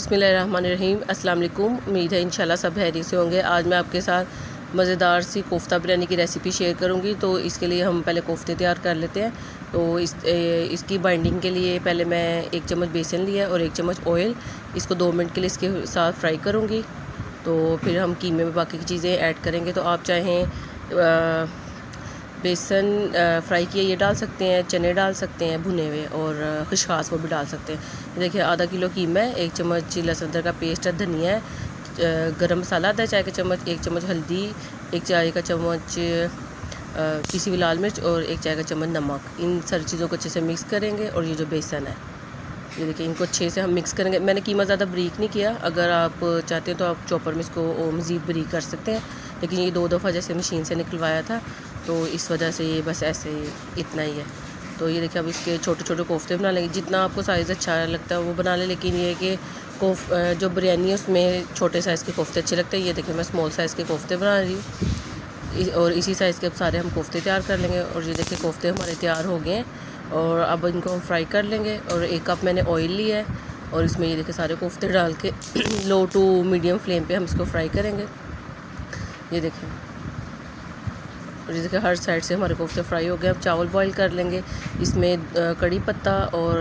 बिस्मिल्लाहिर्रहमानिर्रहीम। अस्सलाम वालेकुम। उम्मीद है इंशाल्लाह सब खैरियत से होंगे। आज मैं आपके साथ मज़ेदार सी कोफ्ता बिरयानी की रेसिपी शेयर करूंगी। तो इसके लिए हम पहले कोफ्ते तैयार कर लेते हैं। तो इसकी बाइंडिंग के लिए पहले मैं 1 चम्मच बेसन लिया और 1 चम्मच ऑयल, इसको 2 मिनट के लिए इसके साथ फ्राई करूँगी। तो फिर हम कीमे में बाकी की चीज़ें ऐड करेंगे। तो आप चाहें बेसन फ्राई किए ये डाल सकते हैं, चने डाल सकते हैं भुने हुए, और खशखास वो भी डाल सकते हैं। देखिए आधा किलो कीमा है, 1 चम्मच लहसुन अदरक का पेस्ट है, धनिया है, गरम मसाला आधा चाय का चम्मच, 1 चम्मच हल्दी, 1 चाय का चम्मच पिसी हुई लाल मिर्च और 1 चाय का चम्मच नमक। इन सारी चीज़ों को अच्छे से मिक्स करेंगे। और ये जो बेसन है ये देखिए, इनको अच्छे से हम मिक्स करेंगे। मैंने कीमा ज़्यादा बारीक नहीं किया, अगर आप चाहते हैं तो आप चॉपर में इसको मज़ीद बारीक कर सकते हैं, लेकिन ये 2 दफ़ा जैसे मशीन से निकलवाया था तो इस वजह से ये बस ऐसे इतना ही है। तो ये देखिए अब इसके छोटे छोटे कोफ्ते बना लेंगे, जितना आपको साइज़ अच्छा लगता है वो बना लें। लेकिन ये है कि जो बिरयानी है उसमें छोटे साइज़ के कोफ्ते अच्छे लगते हैं। ये देखिए मैं स्मॉल साइज़ के कोफ्ते बना रही हूँ, और इसी साइज़ के अब सारे हम कोफ्ते तैयार कर लेंगे। और ये देखिए कोफ्ते हमारे तैयार हो गए हैं, और अब इनको हम फ्राई कर लेंगे। और 1 कप मैंने ऑयल लिया है, और इसमें ये देखिए सारे कोफ्ते डाल के लो टू मीडियम फ्लेम पे हम इसको फ्राई करेंगे। ये देखिए, और ये देखिए हर साइड से हमारे कोफ्ते फ्राई हो गए। अब चावल बॉईल कर लेंगे। इसमें कड़ी पत्ता और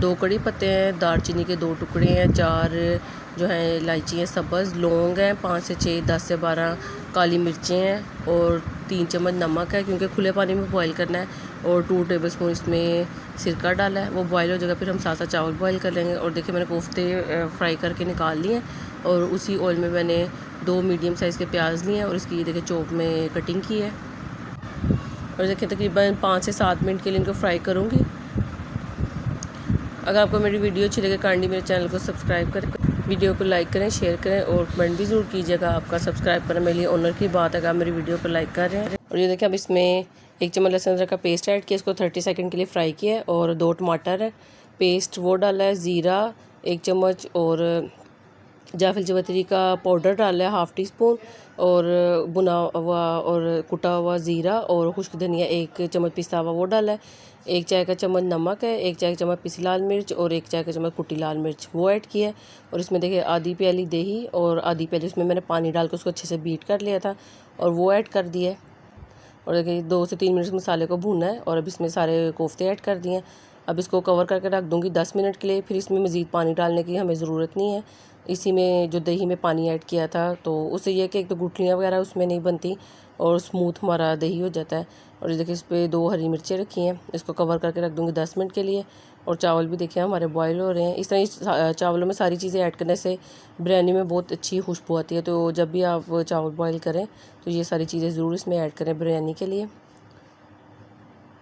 2 कड़ी पत्ते हैं, दालचीनी के 2 टुकड़े हैं, 4 जो हैं इलायची हैं सब्ज़, लौंग हैं 5 से 6, 10 से 12 काली मिर्चें हैं, और 3 चम्मच नमक है क्योंकि खुले पानी में बॉईल करना है, और 2 टेबलस्पून इसमें सिरका डाला है। वो बॉईल हो जाएगा, फिर हम साथ साथ चावल बॉईल कर लेंगे। और देखिए मैंने कोफ्ते फ्राई करके निकाल लिए हैं, और उसी ऑयल में मैंने 2 मीडियम साइज़ के प्याज लिए हैं, और इसकी देखिए चॉप में कटिंग की है। और देखिए तकरीबन 5 से 7 मिनट के लिए इनको फ्राई करूँगी। अगर आपको मेरी वीडियो अच्छी लगे काइंडली मेरे चैनल को सब्सक्राइब करें, वीडियो को लाइक करें, शेयर करें, और कमेंट भी ज़रूर कीजिएगा। आपका सब्सक्राइब करना मेरे लिए ऑनर की बात है, अगर आप मेरी वीडियो को लाइक कर रहे हैं। और ये देखिए अब इसमें 1 चम्मच लहसुन अदरक का पेस्ट ऐड किया, इसको 30 सेकंड के लिए फ्राई किया है, और 2 टमाटर है पेस्ट वो डाला है, ज़ीरा 1 चम्मच, और जायफल जावित्री का पाउडर डाला है 1/2 टीस्पून, और भुना हुआ और कुटा हुआ ज़ीरा और खुश्क धनिया 1 चम्मच पिसा हुआ वो डाला है, 1 चाय का चम्मच नमक है, 1 चाय का चम्मच पिसी लाल मिर्च, और 1 चाय का चम्मच कुटी लाल मिर्च वो ऐड किया है। और इसमें देखिए आधी प्याली दही और आधी प्याली इसमें मैंने पानी डाल के उसको अच्छे से बीट कर लिया था, और वो ऐड कर दिया है। और देखिए 2 से 3 मिनट मसाले को भूनना है, और अब इसमें सारे कोफ्ते ऐड कर दिए हैं। अब इसको कवर करके रख दूँगी 10 मिनट के लिए। फिर इसमें मज़ीद पानी डालने की हमें ज़रूरत नहीं है। इसी में जो दही में पानी ऐड किया था तो उससे ये है कि एक तो गुठलियाँ वगैरह उसमें नहीं बनती, और स्मूथ हमारा दही हो जाता है। और देखिए इस पर 2 हरी मिर्चें रखी हैं, इसको कवर करके रख दूँगी 10 मिनट के लिए। और चावल भी देखिए हमारे बॉयल हो रहे हैं। इस तरह चावलों में सारी चीज़ें ऐड करने से बिरयानी में बहुत अच्छी खुशबू आती है। तो जब भी आप चावल बॉयल करें तो ये सारी चीज़ें ज़रूर इसमें ऐड करें बिरयानी के लिए।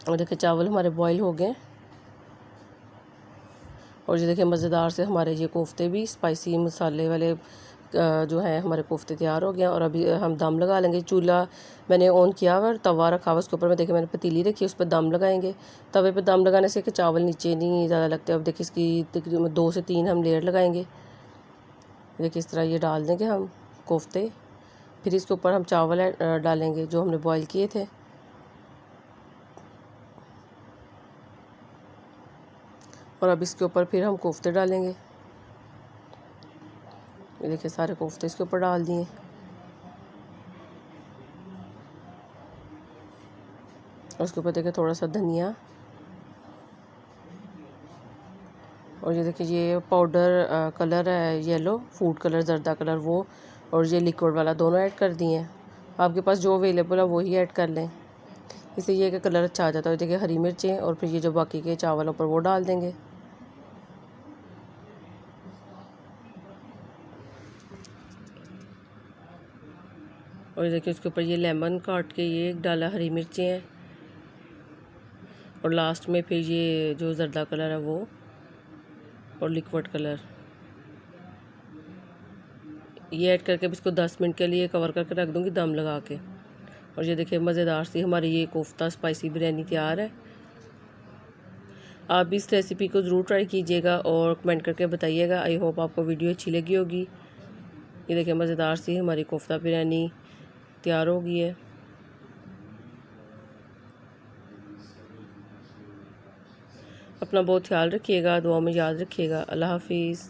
और देखिए चावल हमारे बॉयल हो गए, और ये देखिए मज़ेदार से हमारे ये कोफ्ते भी स्पाइसी मसाले वाले जो हैं हमारे कोफ्ते तैयार हो गए। और अभी हम दम लगा लेंगे। चूल्हा मैंने ऑन किया हुआ, तवा रखा हुआ, उसके ऊपर में देखिए मैंने पतीली रखी है, उस पर दम लगाएंगे। तवे पे दम लगाने से कि चावल नीचे नहीं ज़्यादा लगते। अब देखिए इसकी तकरीबन 2 से 3 हम लेयर लगाएंगे। देखिए इस तरह ये डाल देंगे हम कोफ्ते, फिर इसके ऊपर हम चावल डालेंगे जो हमने बॉयल किए थे। और अब इसके ऊपर फिर हम कोफ्ते डालेंगे। ये देखिए सारे कोफ्ते इसके ऊपर डाल दिए, और उसके ऊपर देखिए थोड़ा सा धनिया। और ये देखिए ये पाउडर कलर है येलो, फूड कलर जर्दा कलर वो, और ये लिक्विड वाला दोनों ऐड कर दिए हैं। आपके पास जो अवेलेबल है वही ऐड कर लें, इससे ये कि कलर अच्छा आ जाता है। देखिए हरी मिर्चें, और फिर ये जो बाकी के चावल ऊपर वो डाल देंगे। और देखिए उसके ऊपर ये लेमन काट के ये डाला, हरी मिर्चें हैं, और लास्ट में फिर ये जो जर्दा कलर है वो, और लिक्विड कलर ये ऐड करके इसको 10 मिनट के लिए कवर करके रख दूँगी दम लगा के। और ये देखिए मज़ेदार सी हमारी ये कोफ्ता स्पाइसी बिरयानी तैयार है। आप भी इस रेसिपी को ज़रूर ट्राई कीजिएगा और कमेंट करके बताइएगा। आई होप आपको वीडियो अच्छी लगी होगी। ये देखिए मज़ेदार सी हमारी कोफ्ता बिरयानी तैयार हो गई है। अपना बहुत ख्याल रखिएगा, दुआ में याद रखिएगा। अल्लाह हाफिज़।